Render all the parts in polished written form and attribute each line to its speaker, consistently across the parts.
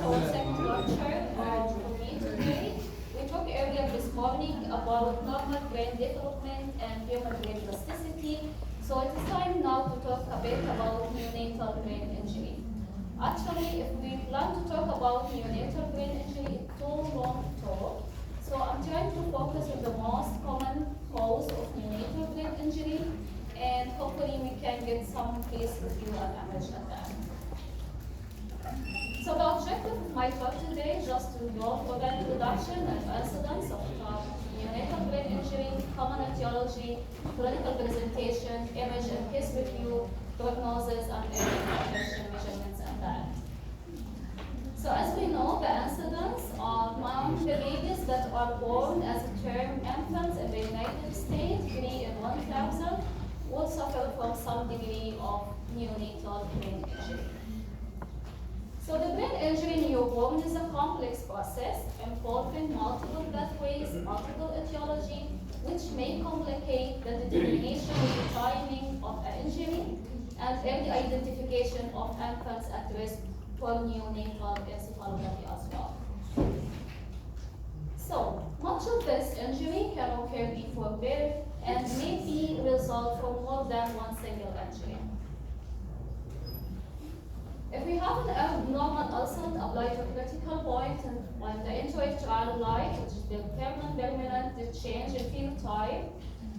Speaker 1: our second lecture for me today. We talked earlier this morning about normal brain development and human brain plasticity. So it is time now to talk a bit about neonatal brain injury. Actually, if we plan to talk about neonatal brain injury, it's too long to talk. So I'm trying to focus on the most common cause of neonatal brain injury, and hopefully we can get some case review and image at that. So the objective of my talk today is just to go for the introduction and incidence of neonatal brain injury, common etiology, clinical presentation, image and case review, prognosis, and intervention measurements and that. So as we know, the incidence among the babies that are born as term infants in the United States, 3 in 1,000, will suffer from some degree of neonatal brain injury. So the brain injury in newborn is a complex process involving multiple pathways, multiple etiology, which may complicate the determination of the timing of an injury and early identification of infants at risk for neonatal encephalopathy as well. So much of this injury can occur before birth and may be result from more than one single injury. If we have an abnormal ulcer applied to a critical point on the intra-child life, which is the permanent change in phenotype,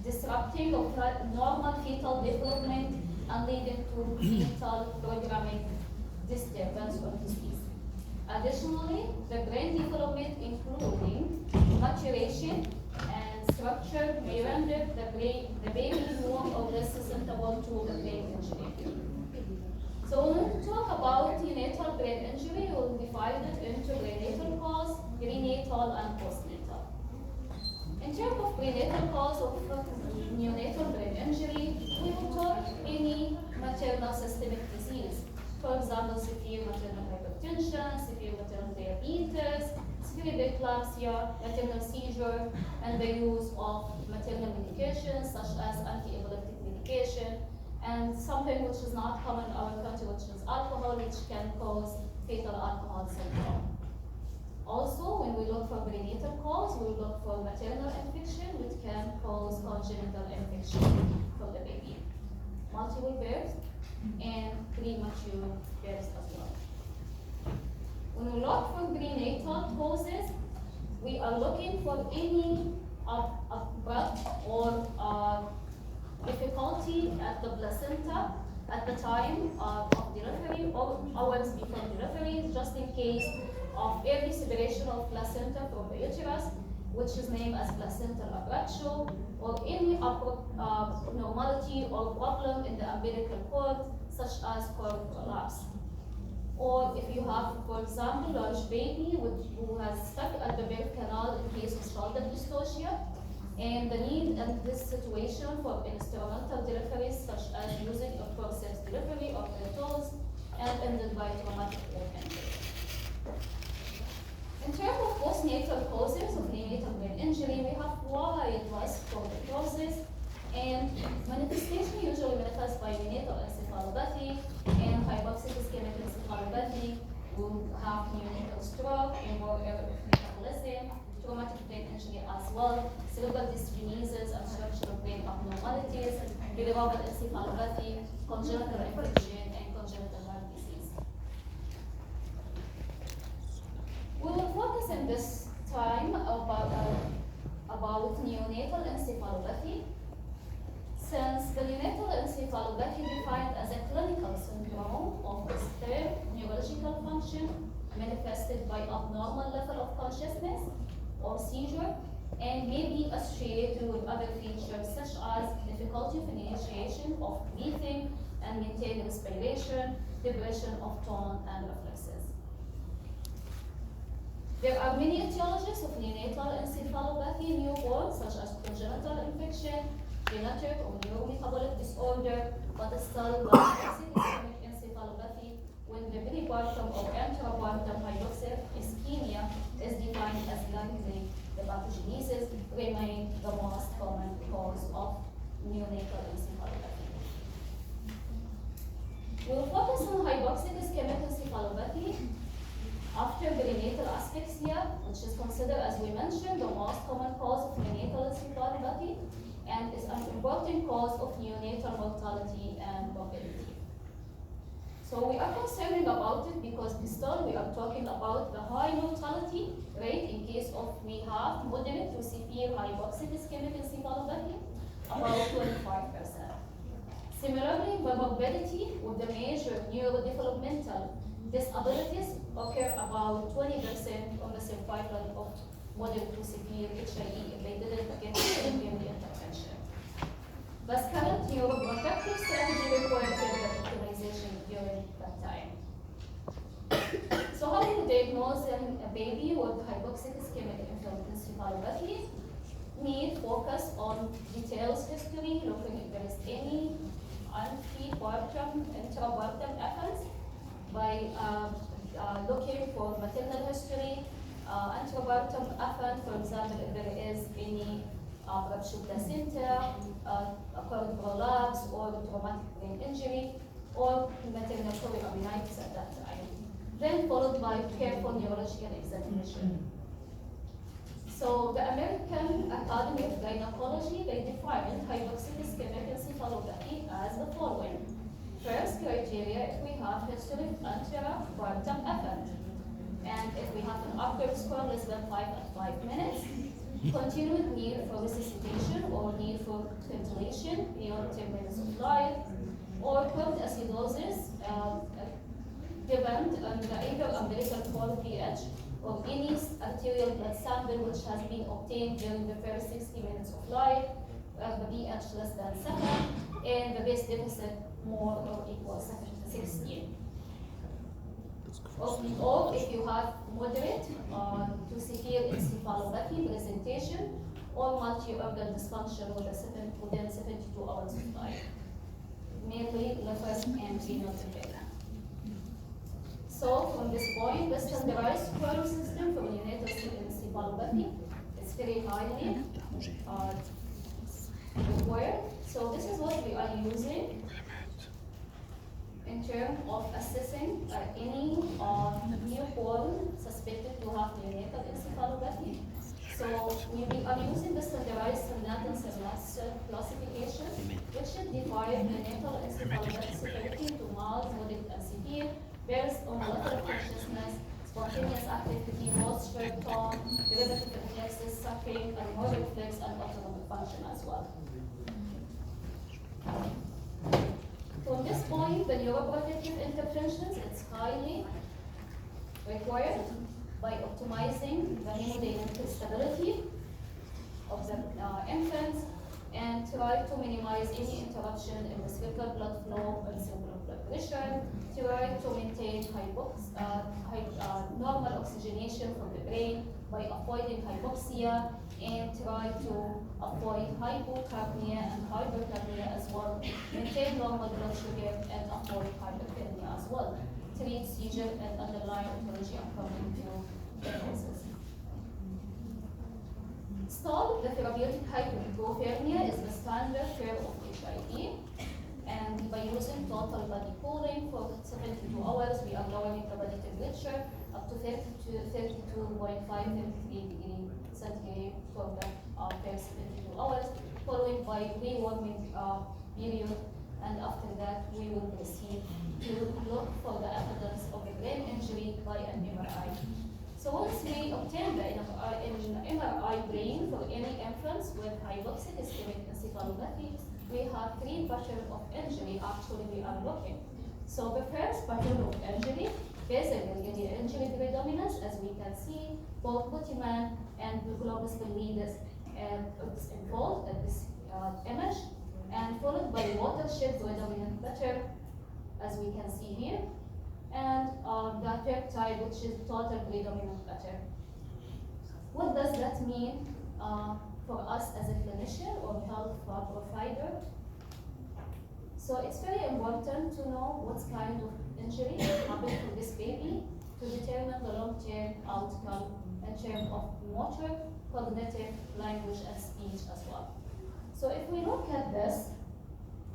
Speaker 1: disrupting of normal fetal development and leading to fetal programming disturbance or disease. Additionally, the brain development, including maturation and structure, may render the baby more or less susceptible to a brain injury. So when we talk about neonatal brain injury, we will divide it into prenatal cause, prenatal, and postnatal. In terms of prenatal cause of neonatal brain injury, we will talk any maternal systemic disease. For example, severe maternal hypertension, severe maternal diabetes, severe preeclampsia, maternal seizure, and the use of maternal medications such as anti-epileptic medication, and something which is not common in our country, which is alcohol, which can cause fatal alcohol syndrome. Also, when we look for prenatal cause, we look for maternal infection, which can cause congenital infection from the baby, multiple births, and premature births as well. When we look for prenatal causes, we are looking for any abrupt or difficulty at the placenta at the time of delivery or hours before delivery, just in case of early separation of placenta from the uterus, which is named as placental abruptio, or any abnormality or problem in the umbilical cord, such as cord prolapse. Or if you have, for example, large baby who has stuck at the birth canal in case of shoulder dystocia, and the need in this situation for instrumental deliveries such as using a forceps delivery or tolls and ended by traumatic organ death. In terms of postnatal causes of neonatal brain injury, we have wide risk for the causes, and manifestation usually manifests by neonatal encephalopathy and hypoxic ischemic encephalopathy. We have neonatal stroke, involved metabolism, traumatic brain injury as well, cerebral dysgenesis and structural brain abnormalities, cerebral encephalopathy, congenital infection, and congenital heart disease. We will focus in this time about neonatal encephalopathy, since the neonatal encephalopathy defined as a clinical syndrome of disturbed neurological function manifested by abnormal level of consciousness or seizure, and may be associated with other features such as difficulty of initiation of breathing and maintaining respiration, depression of tone and reflexes. There are many etiologies of neonatal encephalopathy in newborn, such as congenital infection, genetic or neurometabolic disorder, but still hypoxic ischemic encephalopathy when the peripartum or intrapartum hypoxic ischemia is defined as likely the pathogenesis remain the most common cause of neonatal encephalopathy. We will focus on hypoxic ischemic encephalopathy. after perinatal asphyxia, which is considered, as we mentioned, the most common cause of neonatal encephalopathy and is an important cause of neonatal mortality and morbidity. So we are concerned about it because still we are talking about the high mortality rate in case of we have moderate to severe hypoxic ischemic encephalopathy, about 25%. Similarly, the morbidity with the major neurodevelopmental disabilities occur about 20% on the survival of moderate to severe HIE if they didn't get any early intervention. But current neuroprotective strategy requires further optimization during that time. So how do you diagnose a baby with hypoxic ischemic encephalopathy? Need focus on details history, looking if there is any antepartum, intrapartum effects by looking for maternal history, antepartum effect, for example, if there is any ruptured placenta, occurred prolapse, or traumatic brain injury, or maternal chorioamnitis at that time. Then followed by careful neurological examination. So the American Academy of Gynecology, they defined hypoxic ischemic encephalopathy as the following. First criteria, if we have history of antepartum effect, and if we have an upward score less than 5 at 5 minutes, continued need for resuscitation or need for ventilation beyond 10 minutes of life, or cold acidosis, depend on either umbilical cord pH or any arterial blood sample which has been obtained during the first 60 minutes of life, the pH less than 7, and the base deficit more or equal 16. Or if you have moderate to severe encephalopathy presentation or multi-organ dysfunction within 72 hours of life, mainly liver and renal failure. So from this point, the standardized scoring system for neonatal encephalopathy is very highly required. So this is what we are using in terms of assessing any newborn suspected to have neonatal encephalopathy. So we are using the standardized Natanz classification, which should divide neonatal encephalopathy severity into mild, moderate, and severe, based on molecular consciousness, spontaneous activity, posture, tone, derivative reflexes, sucking, and motor reflex, and autonomic function as well. From this point, the neuroprotective interventions, it's highly required by optimizing the hemodynamic stability of the infants and try to minimize any interruption in the cerebral blood flow and cerebral blood pressure, try to maintain normal oxygenation from the brain by avoiding hypoxia, and try to avoid hypocapnia and hypercapnia as well, maintain normal blood sugar and avoid hyperthermia as well, treat seizure and underlying etiology according to diagnosis. Still, the therapeutic hypothermia is the standard care of HIE, and by using total body cooling for 72 hours, we are lowering the body temperature up to 32.5, 33 degrees centigrade for the first 72 hours, followed by rewarming period, and after that we will proceed to look for the evidence of a brain injury by an MRI. So once we obtain the MRI brain for any infants with hypoxic ischemic encephalopathy, we have 3 patterns of injury actually we are looking. So the first pattern of injury, basically the injury predominance, as we can see, both Putiman and the globus pallidus is involved in this image, and followed by watershed predominant pattern, as we can see here, and the peptide, which is total predominant pattern. What does that mean for us as a clinician or health provider? So it's very important to know what kind of injury happened to this baby to determine the long-term outcome in terms of motor, cognitive, language, and speech as well. So if we look at this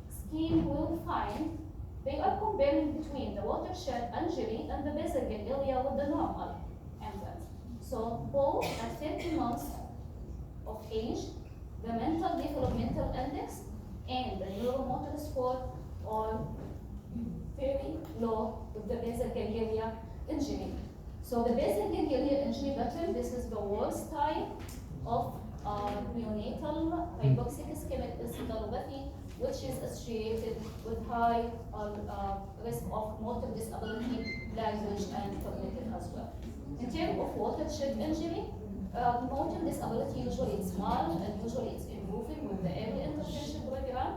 Speaker 1: scheme, we will find they are comparing between the watershed injury and the basal ganglia with the normal. So both at 30 months of age, the mental developmental index and the neuromotor score are very low with the basal ganglia injury. So the basal ganglia injury pattern, this is the worst type of neonatal hypoxic ischemic encephalopathy, which is associated with high risk of motor disability, language, and cognitive as well. In terms of watershed injury, motor disability usually it's mild and usually it's improving with the early intervention program,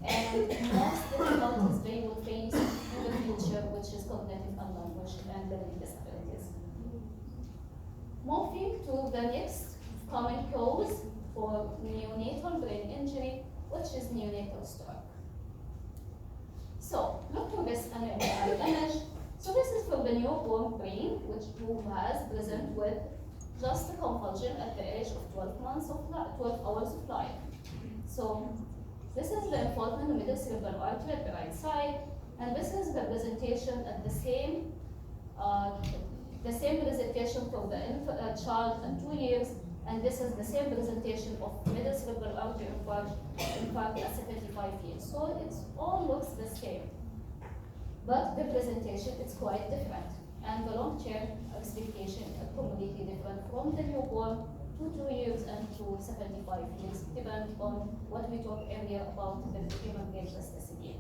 Speaker 1: and most difficulties they will face in the future, which is cognitive and language and learning disabilities. Moving to the next common cause for neonatal brain injury, which is neonatal stroke. So look to this image. So this is for the newborn brain, who has present with just a convulsion at the age of 12 months of 12 hours of life. So this is the involvement of middle cerebral artery at the right side, and this is the presentation at the same presentation for the child at 2 years, and this is the same presentation of middle cerebral artery infarct at 75 years. So it all looks the same, but the presentation is quite different, and the long-term expectation is completely different from the newborn to 2 years and to 75 years, depending on what we talked earlier about the human brain plasticity.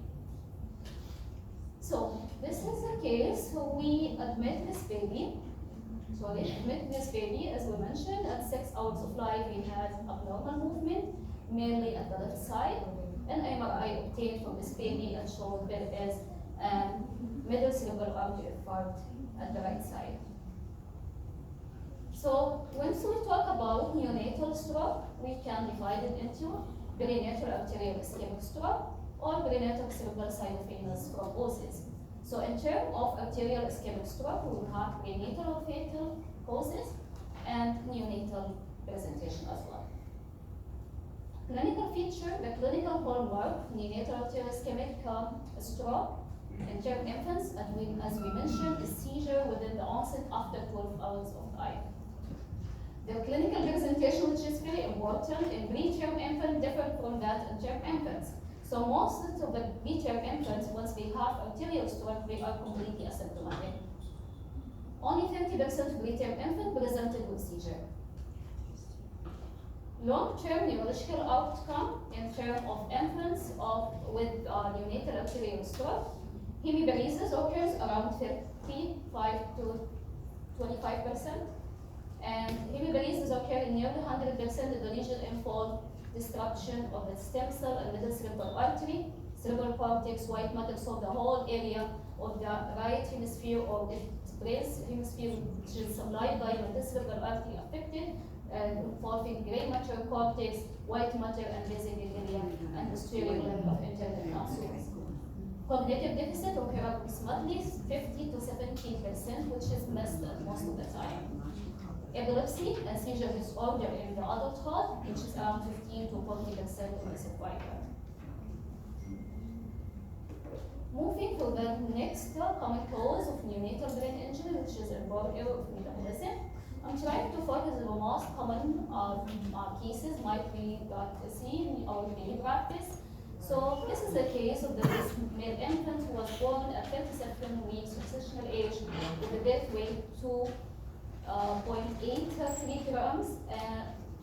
Speaker 1: So this is the case. So we admit this baby, as we mentioned, at 6 hours of life. He has abnormal movement, mainly at the left side. An MRI obtained from this baby and showed there is middle cerebral artery infarct at the right side. So once we talk about neonatal stroke, we can divide it into perinatal arterial ischemic stroke or perinatal cerebral sidevenous thrombosis. So in terms of arterial ischemic stroke, we will have prenatal or fetal causes and neonatal presentation as well. Clinical feature, the clinical hallmark, neonatal arterial ischemic stroke in term infants, as we mentioned, is seizure within the onset after 12 hours of life. The clinical presentation, which is very important in preterm infants, different from that in term infants. So most of the preterm infants, once they have arterial stroke, they are completely asymptomatic. Only 30% preterm infant presented with seizure. Long-term neurological outcome in terms of infants with neonatal arterial stroke, hemiparesis occurs around 35 to 25%, and hemiparesis occurs in nearly 100% of the region involved disruption of the stem cell and middle cerebral artery, cerebral cortex, white matter, so the whole area of the right hemisphere or the brain hemisphere, which is supplied by middle cerebral artery, affected, involving gray matter, cortex, white matter, and basal ganglia, and posterior limb of internal muscles. Cognitive deficit occurs approximately 50 to 70%, which is missed most of the time. Epilepsy and seizure disorder in the adulthood, which is around 15 to 40% of the survivor. Moving to the next common cause of neonatal brain injury, which is involved error of metabolism. I'm trying to focus on the most common cases might be seen in our daily practice. So this is the case of the male infant who was born at 37 weeks gestational age with a birth weight 2.83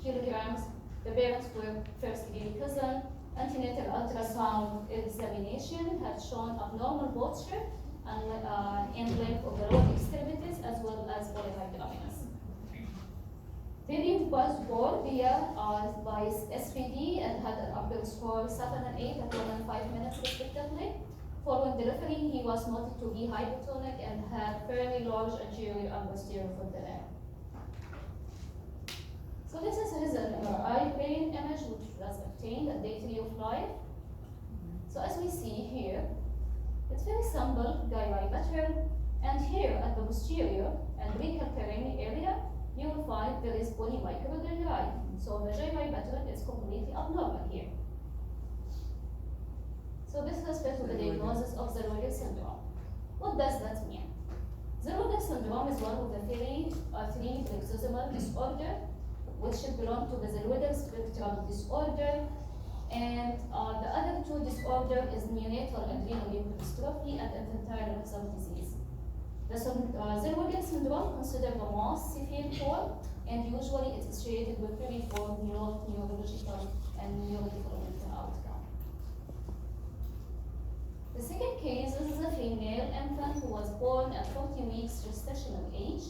Speaker 1: kilograms. The parents were first degree cousin. Antenatal ultrasound examination had shown abnormal posture and length of the lower extremities as well as polyhydramnios. Baby was born by SVD and had an upper score 7 and 8 at 1 and 5 minutes respectively. Following delivery, he was noted to be hypotonic and had fairly large anterior and posterior foot-the-leg. So this is his MRI brain image, which was obtained at day 3 of life. So as we see here, it's very simple gyri pattern, and here at the posterior and recalcarine area, you will find there is polymicrogyri. So the gyri pattern is completely abnormal here. So this has led to the diagnosis of Zerwager syndrome. What does that mean? Zerwager syndrome is one of the three autosomal disorder, which belong to the zillular spectrum disorder. And the other two disorder is neonatal adrenoleukodystrophy and infantile lung disease. The Zellweger syndrome considered the most severe form, and usually it is associated with very poor neurological and neurodevelopmental outcome. The second case is a female infant who was born at 40 weeks gestational age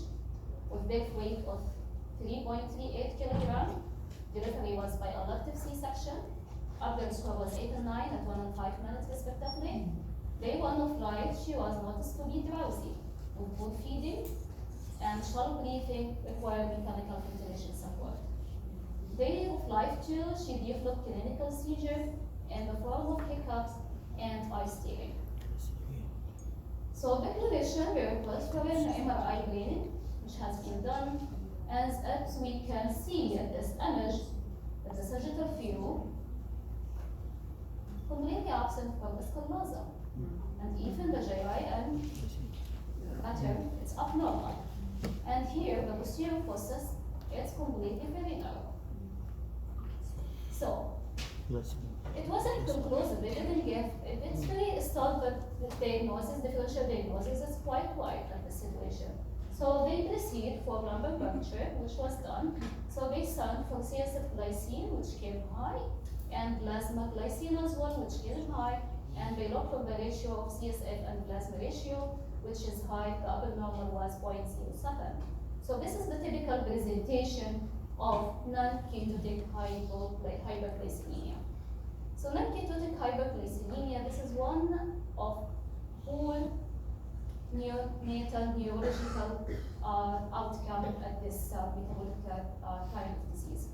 Speaker 1: with birth weight of 3.38 kilograms. Delivery was by elective C-section. Upper score was 8 and 9 at 1 and 5 minutes respectively. Day 1 of life, she was noticed to be drowsy with food feeding and shallow breathing required mechanical ventilation support. Day of life 2, she developed clinical seizure in the form of hiccups and eye steering. So declaration, we request for an MRI brain, which has been done. As we can see in this image, the sagittal view completely absent from the sclerosa, and even the GI and matter, it's abnormal. And here, the posterior fossa, it's completely very narrow. So, it wasn't conclusive, they didn't give, it's very start the diagnosis, differential diagnosis, it's quite wide at the situation. So they proceed for lumbar puncture, which was done. So they sent for CSF glycine, which came high, and plasma glycine as well, which came high, and they looked for the ratio of CSF and plasma ratio, which is high, the upper normal was 0.07. So this is the typical presentation of non-ketotic hyperglycemia. So non-ketotic hyperglycemia, this is one of all neonatal neurological outcome at this metabolic kind of disease.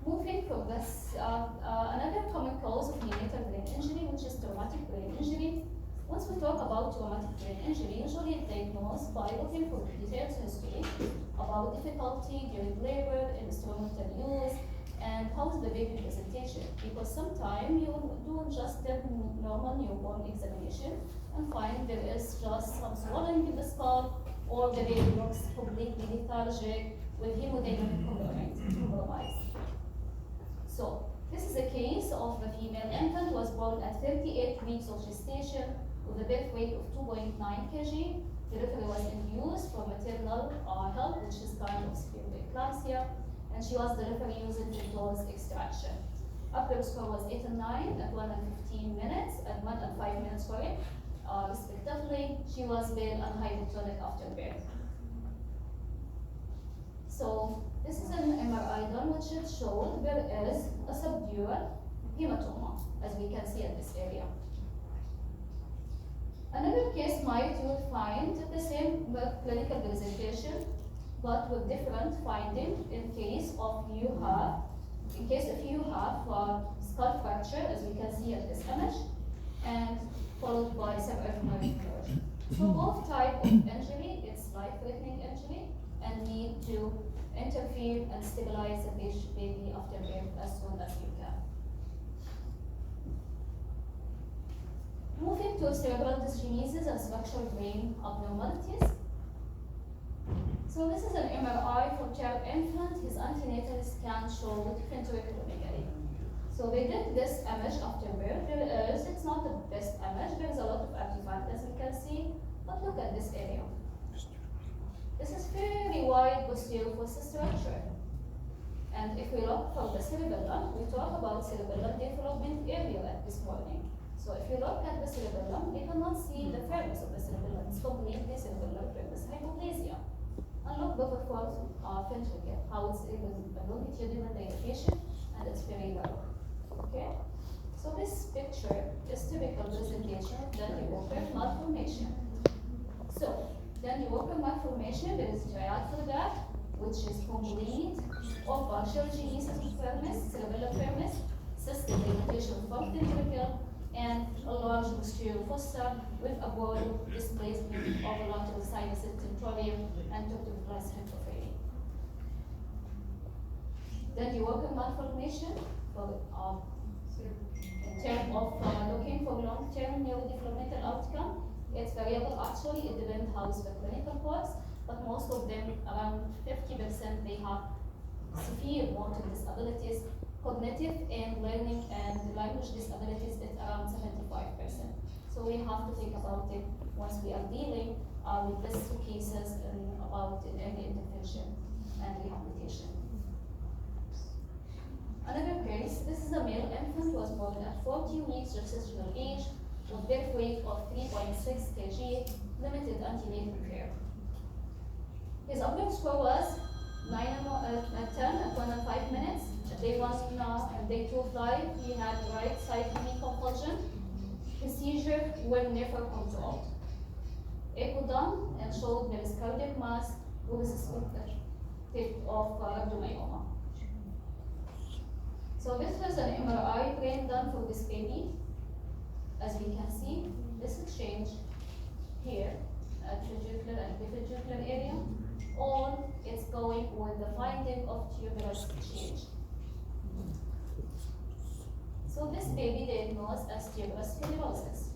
Speaker 1: Moving from this, another common cause of neonatal brain injury, which is traumatic brain injury. Once we talk about traumatic brain injury, usually diagnosed by looking for detailed history about difficulty during labor, instrumental use, and how's the baby presentation. Because sometimes you do just a normal newborn examination and find there is just some swelling in the skull, or the baby looks completely lethargic with hemodynamic compromise. So this is a case of the female infant was born at 38 weeks of gestation with a birth weight of 2.9 kg. Delivery was induced for maternal health, which is kind of severe preeclampsia, and she was delivered using Vito's extraction. Upper score was 8 and 9 at 1 and 15 minutes, at 1 and 5 minutes, respectively. She was pale and hypotonic after birth. So this is an MRI done, which it showed there is a subdural hematoma, as we can see in this area. Another case might you find the same clinical presentation, but with different finding in case if you have skull fracture, as we can see in this image, and followed by subarachnoid hemorrhage. So both type of injury, it's life-threatening injury, and need to interfere and stabilize the baby after birth as soon as you can. Moving to cerebral dysgenesis and structural brain abnormalities. So this is an MRI for child infant. His antenatal scan showed ventriculomegaly. So they did this image after birth. It's not the best image. There is a lot of artifact, as we can see, but look at this area. This is very wide posterior fossa structure. And if we look for the cerebellum, we talk about cerebellum development area at this morning. So if you look at the cerebellum, you cannot see the firmness of the cerebellum. It's completely cerebellar firmness hypoplasia. And look before ventricle, how it's able to longitudinal dilatation, and it's very narrow. Okay? So this picture is typical presentation of Dandy Walker malformation. So, Dandy Walker malformation, there is triad for that, which is complete or partial genesis of firmness, cerebellar firmness, cystic dilatation of ventricle, and a large posterior fossa with a broad displacement of a lateral sinus tentorium and topicularis hypophyly. Then you work on malformation for in terms of looking for long-term neurodevelopmental outcome. It's variable actually, it depends how is the clinical course, but most of them, around 50%, they have severe motor disabilities, cognitive and learning and language disabilities is around 75%. So we have to think about it once we are dealing with these two cases and about early intervention and rehabilitation. Another case, this is a male infant who was born at 40 weeks gestational age with birth weight of 3.6 kg, limited antenatal care. His upper score was 9 and 10 at 1 and 5 minutes. At day 1 and day 2 of life, he had right side hemiconvulsion. His seizures were never controlled. Echo done and showed meriscardiac mass with a suspected tip of rhabdomyoma. So this was an MRI brain done for this baby. As we can see, this exchange here at trabecular and epiphyseal area, all is going with the finding of tuberous exchange. So this baby diagnosed as tuberous sclerosis.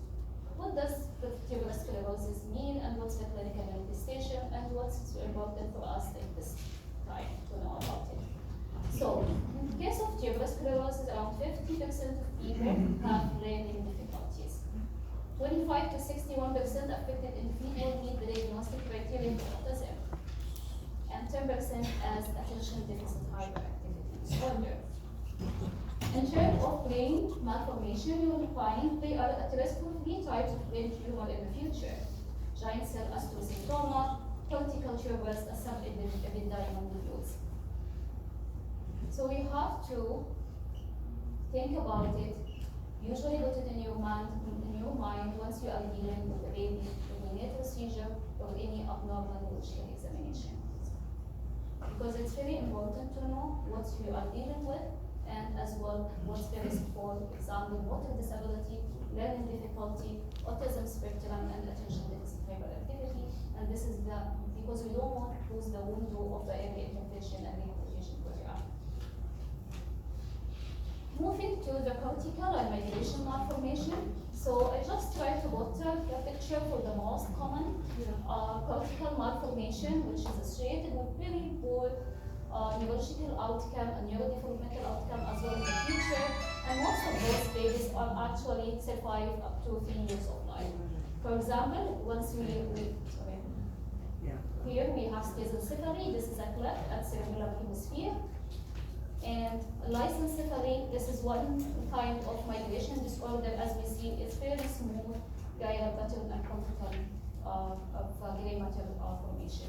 Speaker 1: What does tuberous sclerosis mean, and what's the clinical manifestation, and what's important for us at this time to know about it? So, in the case of tuberous sclerosis, around 50% of people have learning difficulties. 25 to 61% affected individuals meet the diagnostic criteria for autism, and 10% as attention deficit hyperactivity disorder. In terms of brain malformation, you will find they are at risk for 3 types of brain tumor in the future: giant cell astrocytoma, cortical tumors, and subepidermal nodules. So we have to think about it. Usually put it in your mind once you are dealing with a baby with a neonatal seizure or any abnormal neurological examination. Because it's very important to know what you are dealing with, and as well what's the risk for example motor disability, learning difficulty, autism spectrum, and attention deficit hyperactivity. And this is because we don't want to close the window of the early intervention and rehabilitation program. Moving to the cortical and migration malformation. So I just tried to put a picture for the most common cortical malformation, which is associated with very poor neurological outcome and neurodevelopmental outcome as well in the future. And most of those babies are actually survive up to 3 years of life. For example, once here we have schizencephaly. This is a cleft at cerebral hemisphere. And lysencephaly, this is one kind of migration disorder. As we see, it's very smooth gyral pattern and cortical of gray matter formation.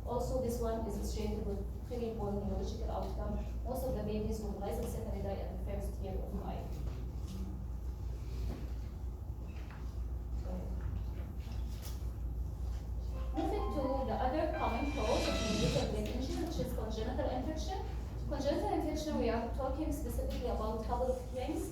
Speaker 1: Also, this one is associated with very poor neurological outcome. Most of the babies with lysencephaly die at the first year of life. Moving to the other common cause of neonatal brain injury, which is congenital infection. Congenital infection, we are talking specifically about a couple of things,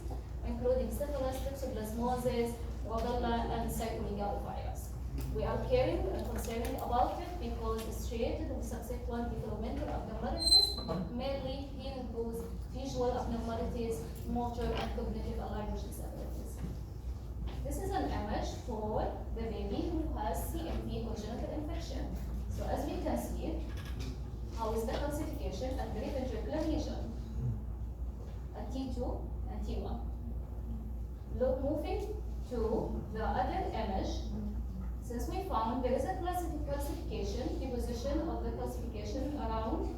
Speaker 1: including syphilis, toxoplasmosis, rubella, and cytomegalovirus. We are caring and concerned about it because it's associated with subsequent developmental abnormalities, mainly hearing loss, visual abnormalities, motor and cognitive and language disabilities. This is an image for the baby who has CMV, congenital infection. So as we can see, how is the classification at the ventricular region at T2 and T1. Moving to the other image, since we found there is a classification, the position of the classification around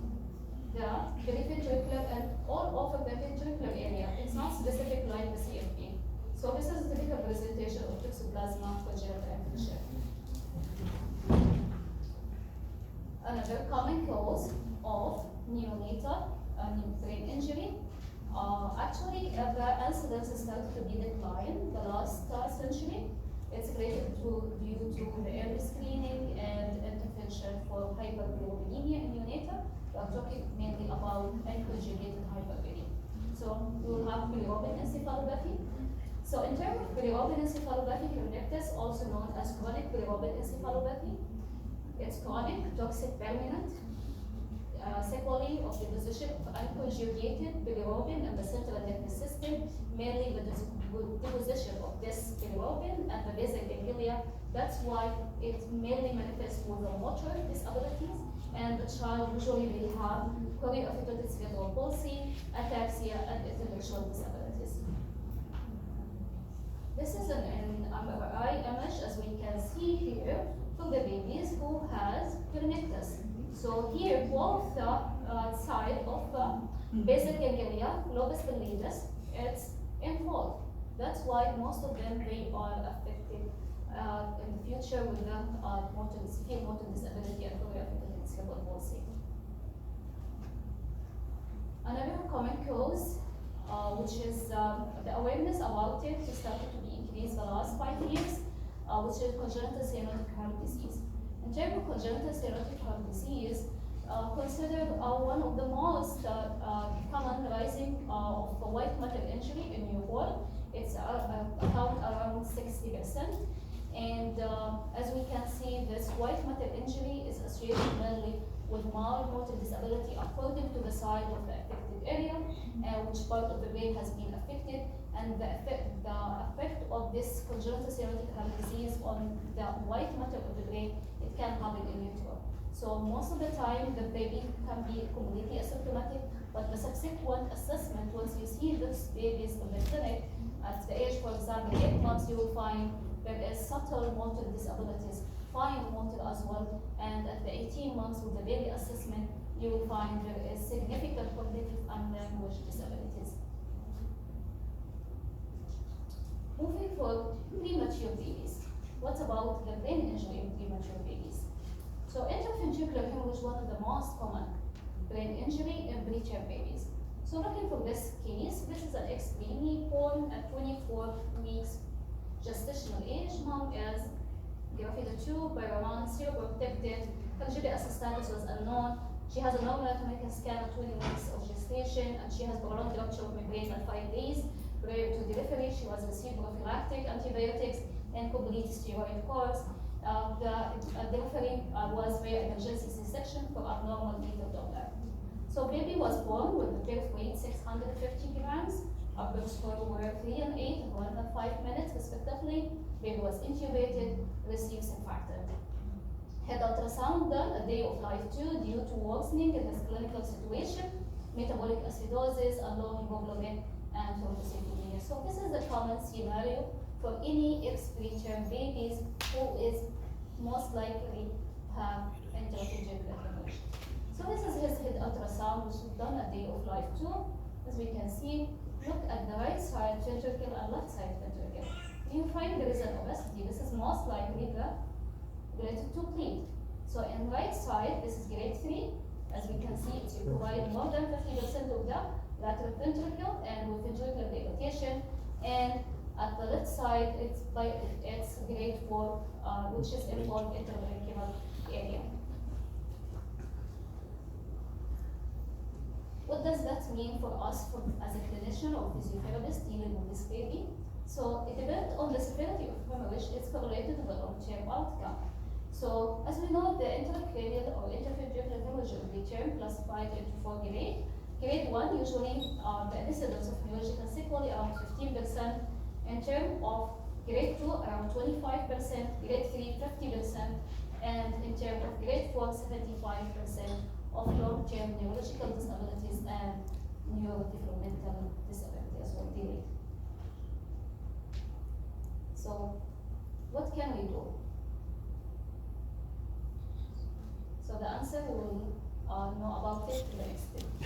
Speaker 1: the periventricular and all over the ventricular area. It's not specific like the CMV. So this is a typical presentation of toxoplasma congenital infection. Another common cause of neonatal brain injury. Actually, the incidence started to be declined the last century. It's related due to the early screening and intervention for hyperbilirubinemia in neonatal. We are talking mainly about unconjugated hyperbilirubinemia. So we will have bilirubin encephalopathy. So in terms of bilirubin encephalopathy connectus, also known as chronic bilirubin encephalopathy, it's chronic, toxic, permanent sequelae of deposition of unconjugated bilirubin in the central nervous system, mainly the deposition of this bilirubin and the basal ganglia That's why it mainly manifests with the motor disabilities, and the child usually will have choreoaffected cerebral palsy, ataxia, and intellectual disabilities. This is an MRI image, as we can see here, for the babies who has kernicterus. So here, both side of basal ganglia, lobus pallidus, it's involved. That's why most of them, they are affected in the future with the severe motor disability and choreoaffected cerebral palsy. Another common cause, which is the awareness about it, started to be increased the last 5 years, which is congenital cyanotic heart disease. In terms of congenital cyanotic heart disease, considered one of the most common rising of white matter injury in newborn. It's account around 60%. And as we can see, this white matter injury is associated mainly with mild motor disability according to the size of the affected area, which part of the brain has been affected, and the effect of this congenital cyanotic heart disease on the white matter of the brain, it can happen in utero. So most of the time, the baby can be completely asymptomatic, but the subsequent assessment, once you see these babies in the clinic, at the age, for example, 8 months, you will find there is subtle motor disabilities, fine motor as well, and at the 18 months with the baby assessment, you will find there is significant cognitive and language disabilities. Moving for premature babies. What about the brain injury in premature babies? So intraventricular hemorrhage is one of the most common brain injury in preterm babies. So looking for this case, this is an extremely born at 24 weeks gestational age. Mom is graphida 2, Byron, seroprotected, Algeria status was unknown. She has a normal anatomical scan at 20 weeks of gestation, and she has prolonged rupture of membrane at 5 days. Prior to delivery, she was received prophylactic antibiotics and complete steroid course. The delivery was via emergency C-section for abnormal fetal Doppler. So baby was born with a birth weight 650 grams. Upper score were 3 and 8 and 1 and 5 minutes respectively. Baby was intubated, received surfactant. Had ultrasound done at day of life 2 due to worsening in his clinical situation, metabolic acidosis, and low hemoglobin, and thrombocytopenia. So this is the common scenario for any ex-preterm babies who is most likely have intraventricular hemorrhage. So this is his head ultrasound, which was done at day of life 2. As we can see, look at the right side ventricle and left side ventricle. You find there is an obesity. This is most likely the related to bleed. So in right side, this is grade 3. As we can see, it's provide more than 50% of the lateral ventricle and with ventricular dilatation. And at the left side, it's grade 4, which is involved intraventricular area. What does that mean for us as a clinician or physiotherapist dealing with this baby? So it depends on the severity of hemorrhage. It's correlated to the long-term outcome. So as we know, the intracranial or intraventricular hemorrhage in preterm classified into 4 grades. Grade 1, usually the incidence of neurological sequelae around 15%. In terms of grade 2, around 25%. Grade 3, 50%. And in terms of grade 4, 75% of long-term neurological disabilities and neurodevelopmental disability as well delayed. So what can we do? So the answer we will know about it in the next step.